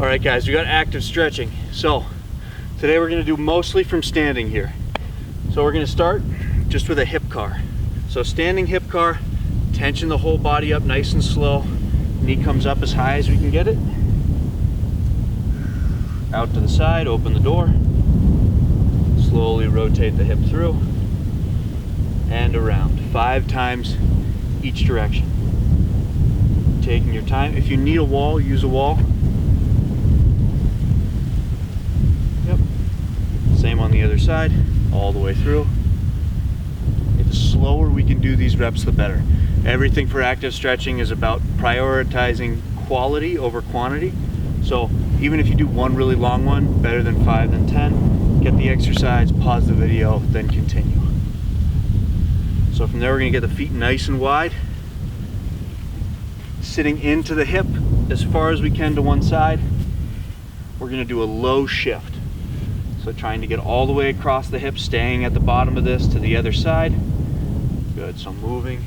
All right guys, we got active stretching. So today we're gonna do mostly from standing here. So we're gonna start just with a hip car. So standing hip car, tension the whole body up nice and slow. Knee comes up as high as we can get it. Out to the side, open the door. Slowly rotate the hip through and around. 5 times each direction. Taking your time. If you need a wall, use a wall. Yep. Same on the other side, all the way through. The slower we can do these reps, the better. Everything for active stretching is about prioritizing quality over quantity. So even if you do one really long one, better than 5 than 10, get the exercise, pause the video, then continue. So from there we're gonna get the feet nice and wide, sitting into the hip as far as we can to one side. We're gonna do a low shift. So trying to get all the way across the hip, staying at the bottom of this to the other side. Good, so moving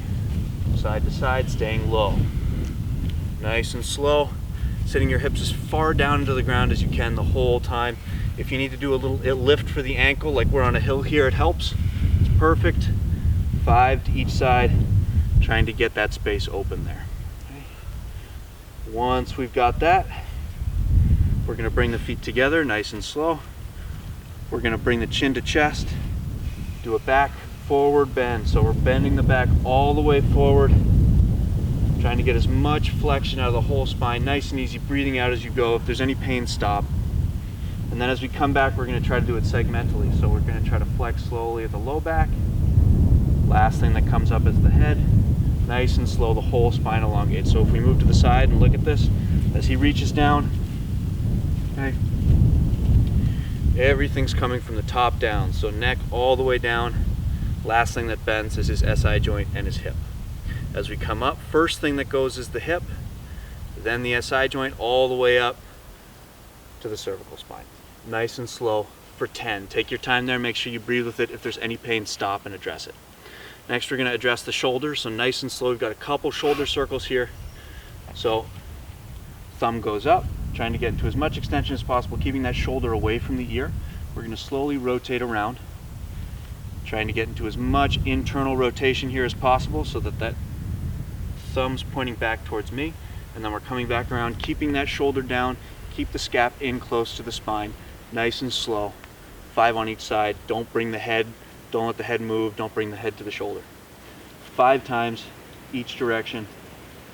side to side, staying low. Nice and slow, sitting your hips as far down into the ground as you can the whole time. If you need to do a little lift for the ankle, like we're on a hill here, it helps. It's perfect. 5 to each side, trying to get that space open there. Okay. Once we've got that, we're gonna bring the feet together nice and slow. We're gonna bring the chin to chest, do a back forward bend. So we're bending the back all the way forward, trying to get as much flexion out of the whole spine, nice and easy, breathing out as you go. If there's any pain, stop. And then as we come back, we're gonna try to do it segmentally. So we're gonna try to flex slowly at the low back. Last thing that comes up is the head. Nice and slow, the whole spine elongates. So if we move to the side and look at this, as he reaches down, okay, everything's coming from the top down. So neck all the way down. Last thing that bends is his SI joint and his hip. As we come up, first thing that goes is the hip, then the SI joint all the way up to the cervical spine. Nice and slow for 10. Take your time there, make sure you breathe with it. If there's any pain, stop and address it. Next, we're gonna address the shoulders. So nice and slow, we've got a couple shoulder circles here. So thumb goes up, trying to get into as much extension as possible, keeping that shoulder away from the ear. We're gonna slowly rotate around, trying to get into as much internal rotation here as possible so that that thumb's pointing back towards me. And then we're coming back around, keeping that shoulder down, keep the scap in close to the spine, nice and slow. 5 on each side. Don't bring the head, don't let the head move, don't bring the head to the shoulder. 5 times each direction,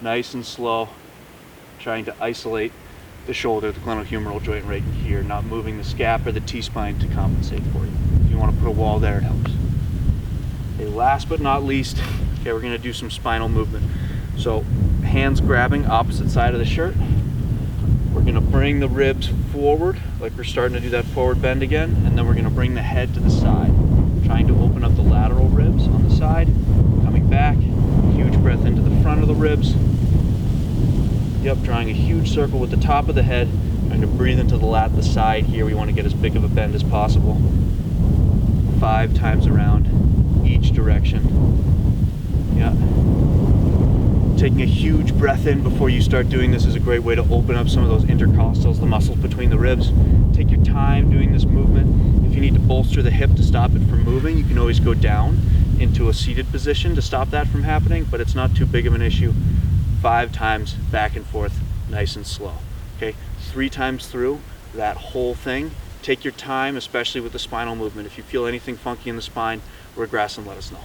nice and slow, trying to isolate the shoulder, the glenohumeral joint right here, not moving the scap or the T-spine to compensate for you. If you want to put a wall there, it helps. Okay, last but not least, okay, we're going to do some spinal movement. So hands grabbing opposite side of the shirt. We're going to bring the ribs forward, like we're starting to do that forward bend again, and then we're going to bring the head to the side, trying to open up the lateral ribs on the side, coming back, huge breath into the front of the ribs. Yep, drawing a huge circle with the top of the head, trying to breathe into the side here. We want to get as big of a bend as possible. 5 times around each direction. Yeah. Taking a huge breath in before you start doing this is a great way to open up some of those intercostals, the muscles between the ribs. Take your time doing this movement. If you need to bolster the hip to stop it from moving, you can always go down into a seated position to stop that from happening, but it's not too big of an issue. 5 times back and forth, nice and slow. Okay, 3 times through that whole thing. Take your time, especially with the spinal movement. If you feel anything funky in the spine, regress and let us know.